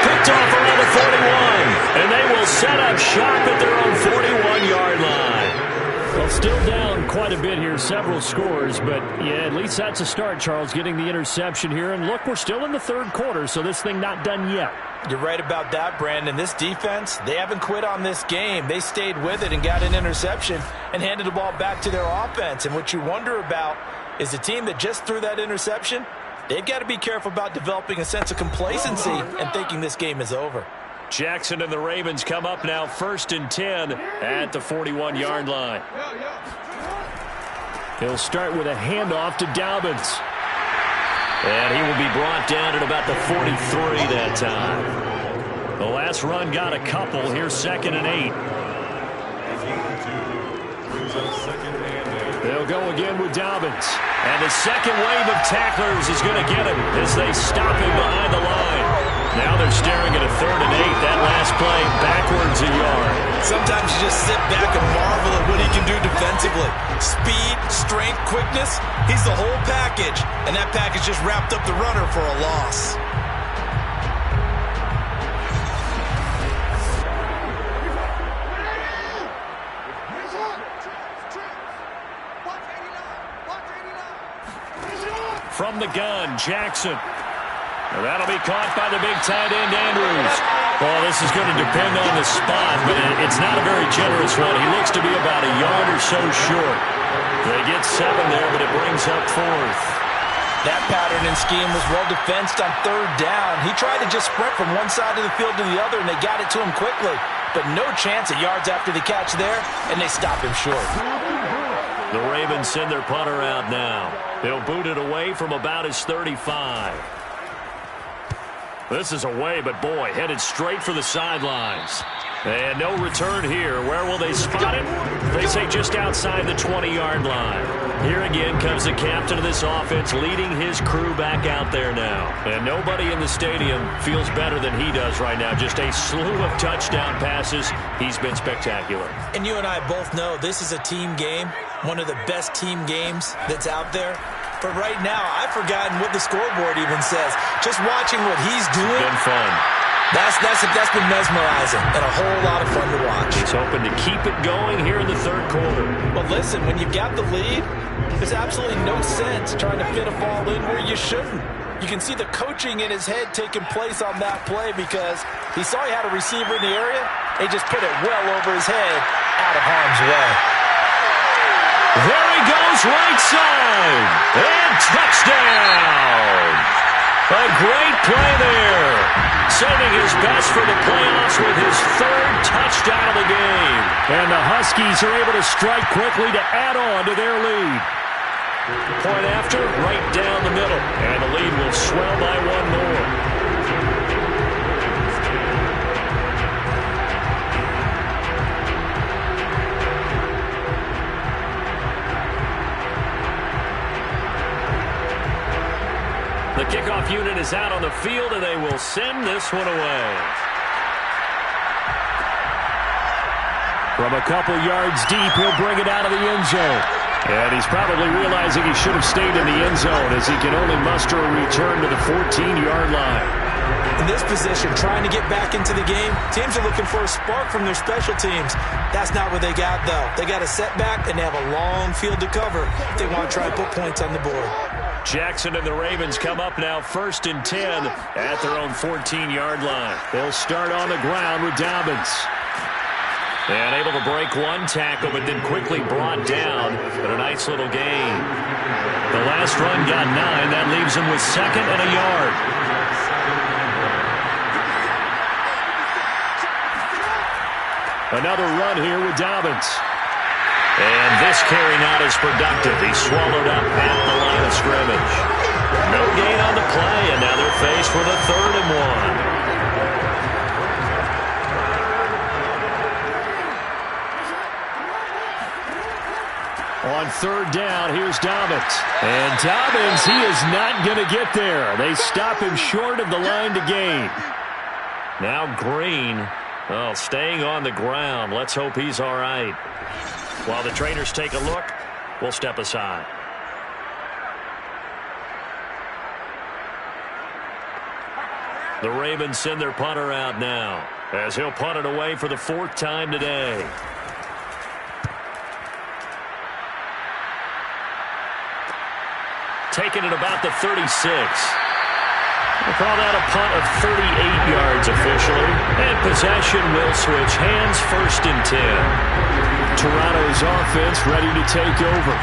Picked off around the 41. And they will set up shop at their own 41-yard line. Well, still down quite a bit here, several scores. But, yeah, at least that's a start, Charles, getting the interception here. And, look, we're still in the third quarter, so this thing not done yet. You're right about that, Brandon. This defense, they haven't quit on this game. They stayed with it and got an interception and handed the ball back to their offense. And what you wonder about is the team that just threw that interception, they've got to be careful about developing a sense of complacency and thinking this game is over. Jackson and the Ravens come up now 1st and 10 at the 41-yard line. He'll start with a handoff to Dobbins. And he will be brought down at about the 43 that time. The last run got a couple. Here's 2nd and 8. They'll go again with Dobbins. And the second wave of tacklers is going to get him as they stop him behind the line. Now they're staring at a 3rd and 8. That Sometimes you just sit back and marvel at what he can do defensively. Speed, strength, quickness, he's the whole package. And that package just wrapped up the runner for a loss. From the gun, Jackson. And that'll be caught by the big tight end, Andrews. Well, this is going to depend on the spot, but it's not a very generous one. He looks to be about a yard or so short. They get 7 there, but it brings up 4th. That pattern and scheme was well defensed on 3rd down. He tried to just sprint from one side of the field to the other, and they got it to him quickly. But no chance at yards after the catch there, and they stop him short. The Ravens send their punter out now. He'll boot it away from about his 35. This is away, but boy, headed straight for the sidelines. And no return here. Where will they spot it? They say just outside the 20-yard line. Here again comes the captain of this offense leading his crew back out there now. And nobody in the stadium feels better than he does right now. Just a slew of touchdown passes. He's been spectacular. And you and I both know this is a team game, one of the best team games that's out there. But right now, I've forgotten what the scoreboard even says. Just watching what he's doing. It's been fun. That's been mesmerizing and a whole lot of fun to watch. He's hoping to keep it going here in the 3rd quarter. Well, listen, when you've got the lead, there's absolutely no sense trying to fit a ball in where you shouldn't. You can see the coaching in his head taking place on that play because he saw he had a receiver in the area. He just put it well over his head out of harm's way. There he goes, right side. And touchdown. A great play there. Saving his best for the playoffs with his 3rd touchdown of the game. And the Huskies are able to strike quickly to add on to their lead. Point after, right down the middle. And the lead will swell by 1 more. The kickoff unit is out on the field, and they will send this one away. From a couple yards deep, he'll bring it out of the end zone. And he's probably realizing he should have stayed in the end zone as he can only muster a return to the 14-yard line. In this position, trying to get back into the game, teams are looking for a spark from their special teams. That's not what they got, though. They got a setback, and they have a long field to cover if they want to try and put points on the board. Jackson and the Ravens come up now 1st and 10 at their own 14-yard line. They'll start on the ground with Dobbins. And able to break one tackle, but then quickly brought down. But a nice little gain. The last run got 9. That leaves him with 2nd and a yard. Another run here with Dobbins. And this carry not as productive. He's swallowed up at the line of scrimmage. No gain on the play, and now they're faced with a 3rd and 1. On 3rd down, here's Dobbins. And Dobbins, he is not going to get there. They stop him short of the line to gain. Now Green, well, staying on the ground. Let's hope he's all right. While the trainers take a look, we'll step aside. The Ravens send their punter out now as he'll punt it away for the 4th time today. Taking it about the 36. We'll call that a punt of 38 yards officially. And possession will switch hands, 1st and 10. Toronto's offense ready to take over.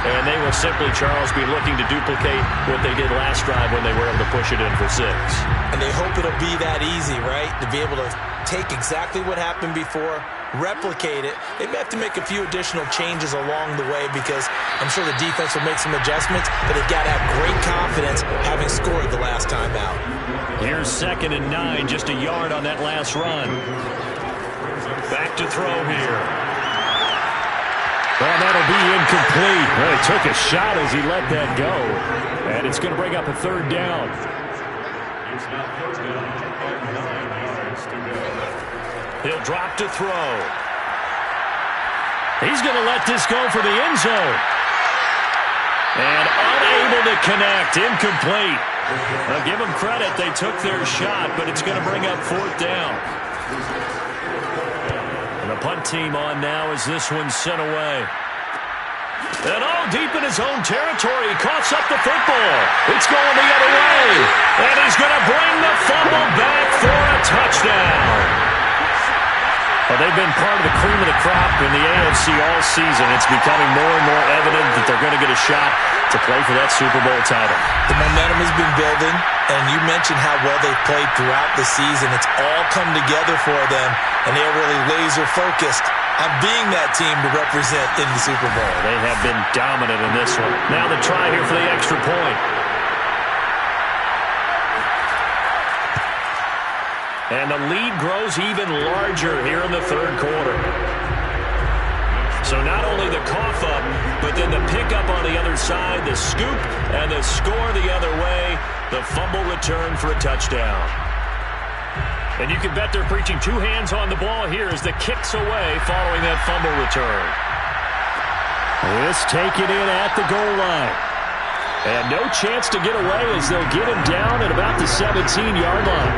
And they will simply, Charles, be looking to duplicate what they did last drive when they were able to push it in for 6. And they hope it'll be that easy, right? To be able to take exactly what happened before, replicate it. They may have to make a few additional changes along the way because I'm sure the defense will make some adjustments, but they've got to have great confidence having scored the last time out. Here's 2nd and 9, just a yard on that last run. Back to throw here. Well, that'll be incomplete. Well, he took a shot as he let that go. And it's going to bring up a 3rd down. He'll drop to throw. He's going to let this go for the end zone. And unable to connect. Incomplete. I'll give them credit. They took their shot, but it's going to bring up 4th down. And the punt team on now as this one's sent away. And all deep in his own territory. He coughs up the football. It's going the other way. And he's going to bring the fumble back for a touchdown. Well, they've been part of the cream of the crop in the AFC all season. It's becoming more and more evident that they're going to get a shot to play for that Super Bowl title. The momentum has been building, and you mentioned how well they've played throughout the season. It's all come together for them, and they're really laser-focused on being that team to represent in the Super Bowl. They have been dominant in this one. Now the try here for the extra point. And the lead grows even larger here in the 3rd quarter. So not only the cough up, but then the pickup on the other side, the scoop, and the score the other way, the fumble return for a touchdown. And you can bet they're preaching 2 hands on the ball here as the kick's away following that fumble return. This taken in at the goal line. And no chance to get away as they'll get him down at about the 17-yard line.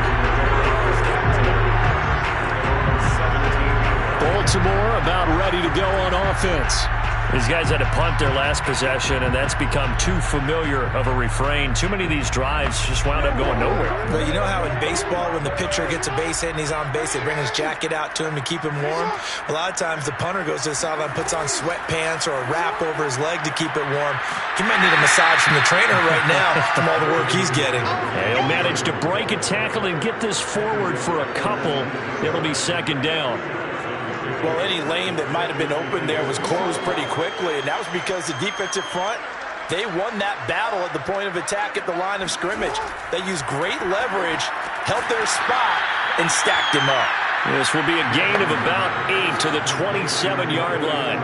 Baltimore about ready to go on offense. These guys had to punt their last possession, and that's become too familiar of a refrain. Too many of these drives just wound up going nowhere. Well, you know how in baseball, when the pitcher gets a base hit and he's on base, they bring his jacket out to him to keep him warm? A lot of times the punter goes to the sideline, puts on sweatpants or a wrap over his leg to keep it warm. He might need a massage from the trainer right now from all the work he's getting. And he'll manage to break a tackle and get this forward for a couple. It'll be 2nd down. Well, any lane that might have been open there was closed pretty quickly, and that was because the defensive front, they won that battle at the point of attack at the line of scrimmage. They used great leverage, held their spot, and stacked him up. This will be a gain of about 8 to the 27-yard line.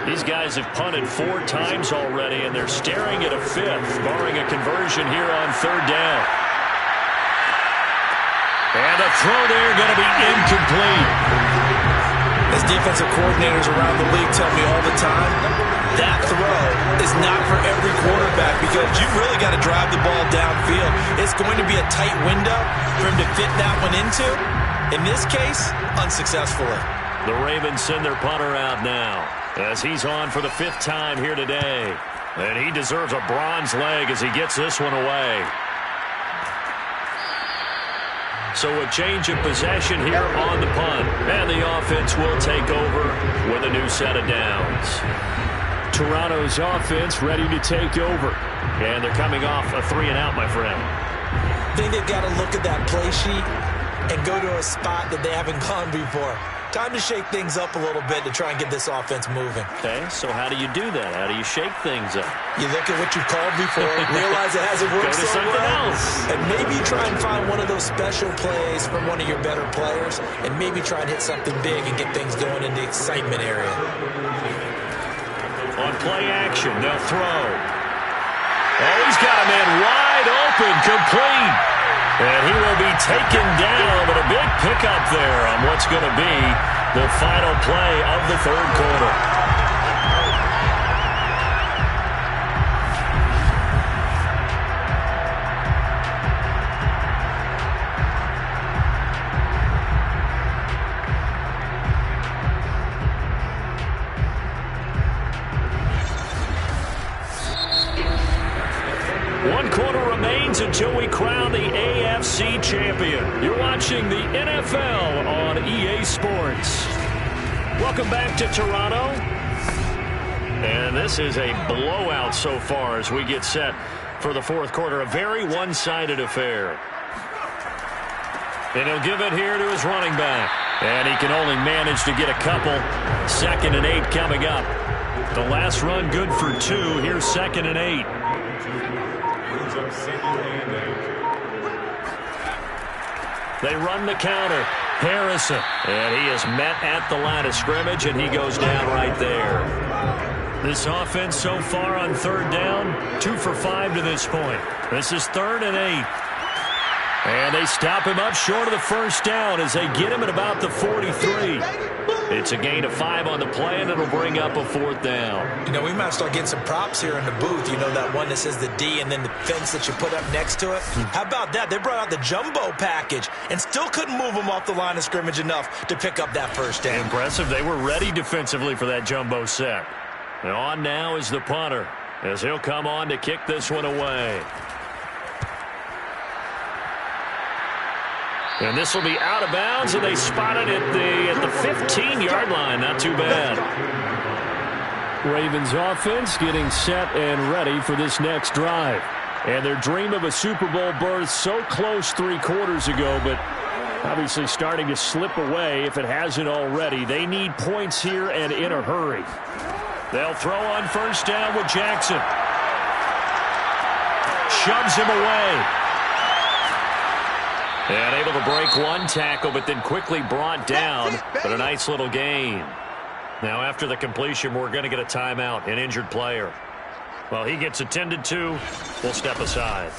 These guys have punted 4 times already, and they're staring at a 5th, barring a conversion here on 3rd down. And the throw there going to be incomplete. As defensive coordinators around the league tell me all the time, that throw is not for every quarterback because you've really got to drive the ball downfield. It's going to be a tight window for him to fit that one into. In this case, unsuccessfully. The Ravens send their punter out now as he's on for the 5th time here today. And he deserves a bronze leg as he gets this one away. So a change of possession here on the punt. And the offense will take over with a new set of downs. Toronto's offense ready to take over. And they're coming off a 3-and-out, my friend. I think they've got to look at that play sheet and go to a spot that they haven't gone before. Time to shake things up a little bit to try and get this offense moving. Okay, so how do you do that? How do you shake things up? You look at what you've called before, realize it hasn't worked so well, and maybe try and find one of those special plays from one of your better players, and maybe try and hit something big and get things going in the excitement area. On play action, they'll throw. Oh, he's got a man wide open, complete. And he will be taken down, but a big pickup there on what's going to be the final play of the 3rd quarter. Until we crown the AFC champion. You're watching the NFL on EA Sports. Welcome back to Toronto. And this is a blowout so far as we get set for the 4th quarter. A very one-sided affair. And he'll give it here to his running back. And he can only manage to get a couple. 2nd and 8 coming up. The last run good for 2. Here's 2nd and 8. They run the counter. Harrison. And he is met at the line of scrimmage, and he goes down right there. This offense so far on 3rd down, 2 for 5 to this point. This is 3rd and 8. And they stop him up short of the first down as they get him at about the 43. It's a gain of 5 on the play, and it'll bring up a 4th down. You know, we might start getting some props here in the booth. You know, that one that says the D and then the fence that you put up next to it? How about that? They brought out the jumbo package and still couldn't move them off the line of scrimmage enough to pick up that first down. Impressive. They were ready defensively for that jumbo set. And on now is the punter as he'll come on to kick this one away. And this will be out of bounds, and they spotted it at the 15-yard line. Not too bad. Ravens offense getting set and ready for this next drive. And their dream of a Super Bowl berth so close 3 quarters ago, but obviously starting to slip away if it hasn't already. They need points here and in a hurry. They'll throw on first down with Jackson. Shoves him away. And able to break one tackle, but then quickly brought down. But a nice little gain. Now after the completion, we're going to get a timeout, an injured player. Well, he gets attended to. We'll step aside.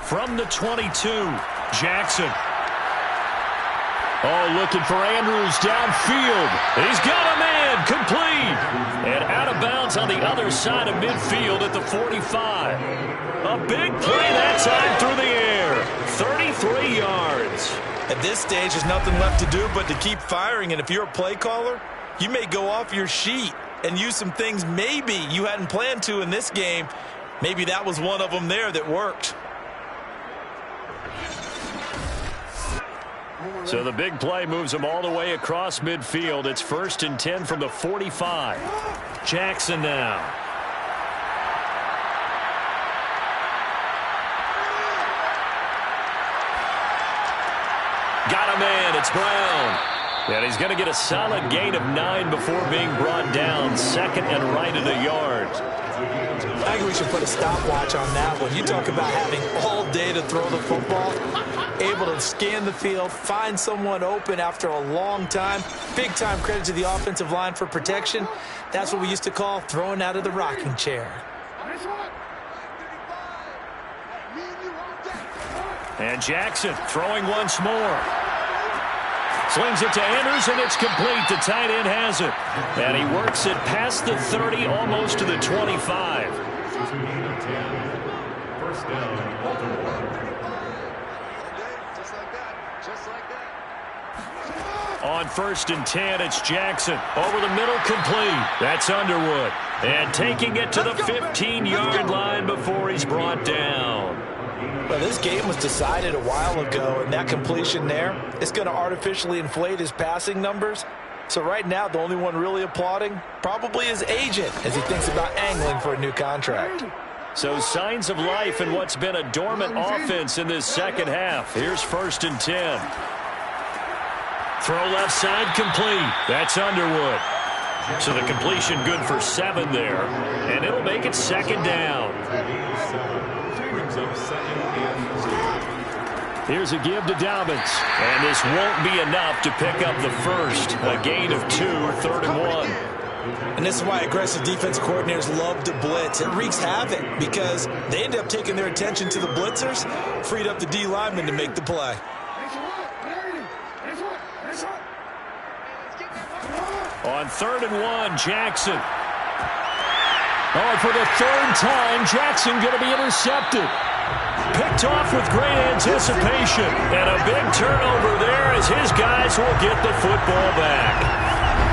From the 22, Jackson. Oh, looking for Andrews downfield. He's got a man complete. And out of bounds on the other side of midfield at the 45. A big play that time through the air. 33 yards. At this stage, there's nothing left to do but to keep firing. And if you're a play caller, you may go off your sheet and use some things maybe you hadn't planned to in this game. Maybe that was one of them there that worked. So the big play moves him all the way across midfield. It's 1st and 10 from the 45. Jackson now. Got a man. It's Brown. And he's going to get a solid gain of 9 before being brought down. 2nd and right at a yard. I think we should put a stopwatch on that one. You talk about having all day to throw the football. Able to scan the field, find someone open after a long time. Big-time credit to the offensive line for protection. That's what we used to call throwing out of the rocking chair. And Jackson throwing once more. Slings it to Anders, and it's complete. The tight end has it. And he works it past the 30, almost to the 25. First down, Baltimore. On 1st and 10, it's Jackson. Over the middle, complete. That's Underwood. And taking it to the 15-yard line before he's brought down. Well, this game was decided a while ago, and that completion there is going to artificially inflate his passing numbers. So right now, the only one really applauding probably his agent as he thinks about angling for a new contract. So signs of life in what's been a dormant offense in this second half. Here's 1st and 10. Throw left side complete. That's Underwood. So the completion good for 7 there. And it'll make it 2nd down. Here's a give to Dobbins. And this won't be enough to pick up the first. A gain of 2, 3rd and 1. And this is why aggressive defense coordinators love to blitz. It wreaks havoc because they end up taking their attention to the blitzers, freed up the D lineman to make the play. On 3rd and 1, Jackson. Oh, for the 3rd time, Jackson going to be intercepted. Picked off with great anticipation. And a big turnover there as his guys will get the football back.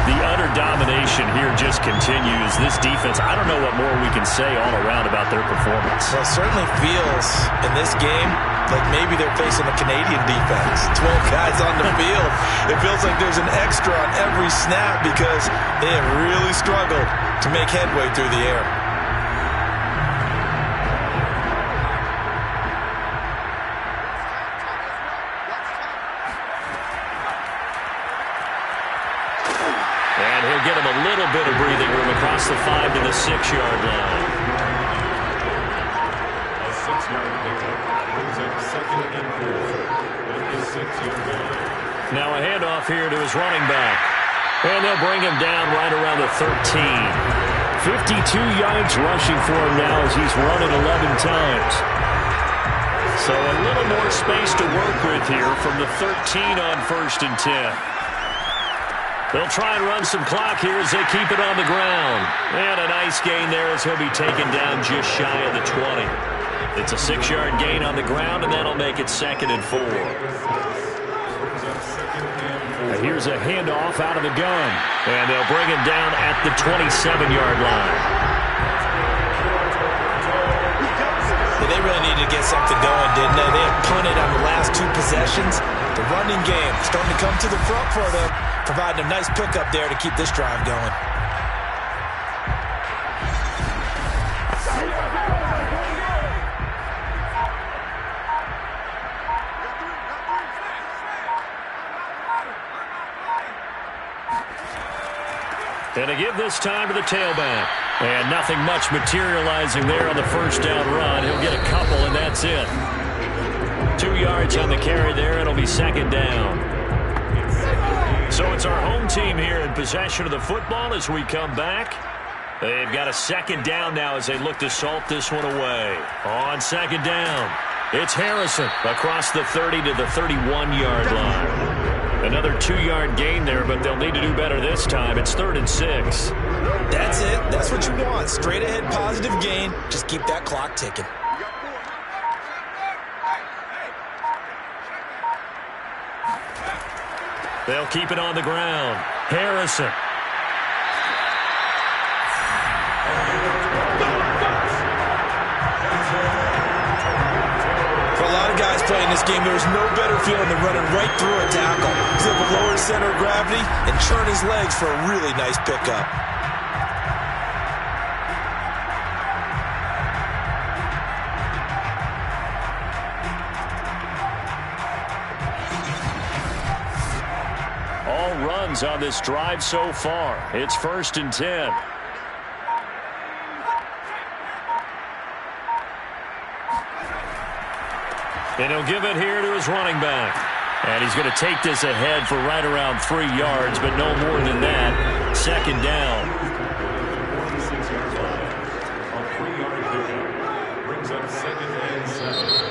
The utter domination here just continues. This defense, I don't know what more we can say all around about their performance. Well, it certainly feels in this game like maybe they're facing a Canadian defense. 12 guys on the field. It feels like there's an extra on every snap because they have really struggled to make headway through the air. And he'll get him a little bit of breathing room across the 5 to the 6-yard line. A 6 6-yard pickup brings up 2nd and 4 at the 6-yard line. Now a handoff here to his running back. And they'll bring him down right around the 13. 52 yards rushing for him now as he's run it 11 times. So a little more space to work with here from the 13 on 1st and 10. They'll try and run some clock here as they keep it on the ground. And a nice gain there as he'll be taken down just shy of the 20. It's a 6-yard gain on the ground, and that'll make it 2nd and 4. Here's a handoff out of the gun. And they'll bring him down at the 27-yard line. They really needed to get something going, didn't they? They had punted on the last 2 possessions. The running game starting to come to the front for them, providing a nice pickup there to keep this drive going. And to give this time to the tailback. And nothing much materializing there on the first down run. He'll get a couple, and that's it. 2 yards on the carry there. It'll be 2nd down. So it's our home team here in possession of the football as we come back. They've got a 2nd down now as they look to salt this one away. On 2nd down, it's Harrison across the 30 to the 31-yard line. Another 2-yard gain there, but they'll need to do better this time. It's 3rd and 6. That's it. That's what you want. Straight ahead positive gain. Just keep that clock ticking. They'll keep it on the ground. Harrison. For a lot of guys playing this game, there's no better feeling than running right through a tackle. He's able to lower his center of gravity and churn his legs for a really nice pickup. All runs on this drive so far. It's 1st and 10. And he'll give it here to his running back. And he's going to take this ahead for right around 3 yards, but no more than that. 2nd down. 46-yard line. A 3-yard pickup brings up 2nd and 7.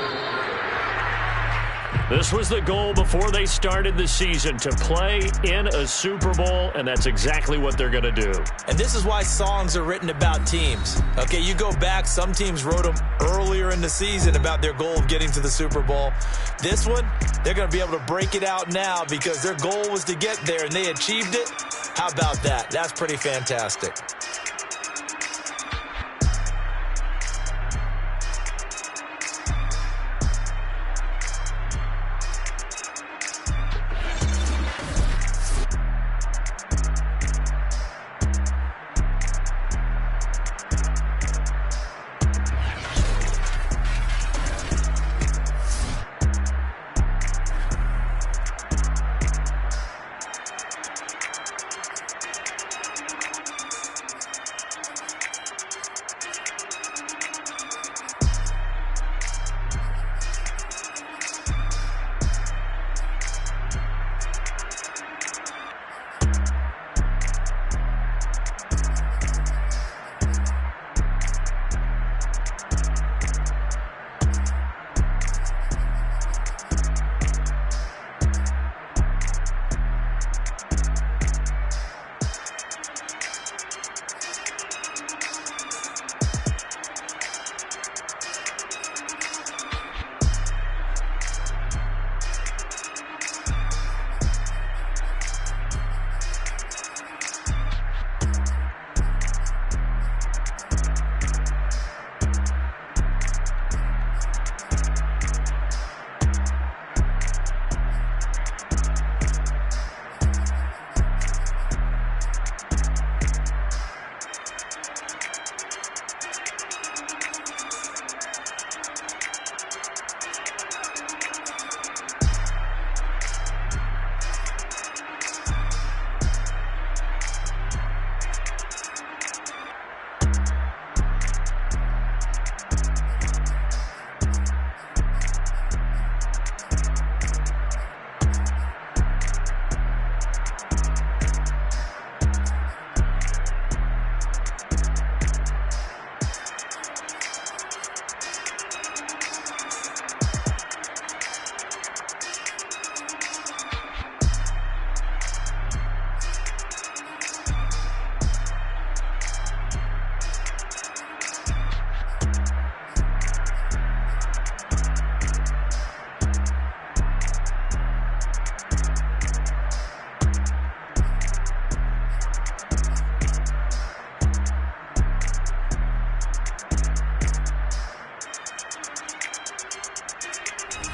This was the goal before they started the season, to play in a Super Bowl, and that's exactly what they're going to do. And this is why songs are written about teams. Okay, you go back, some teams wrote them earlier in the season about their goal of getting to the Super Bowl. This one, they're going to be able to break it out now because their goal was to get there, and they achieved it. How about that? That's pretty fantastic.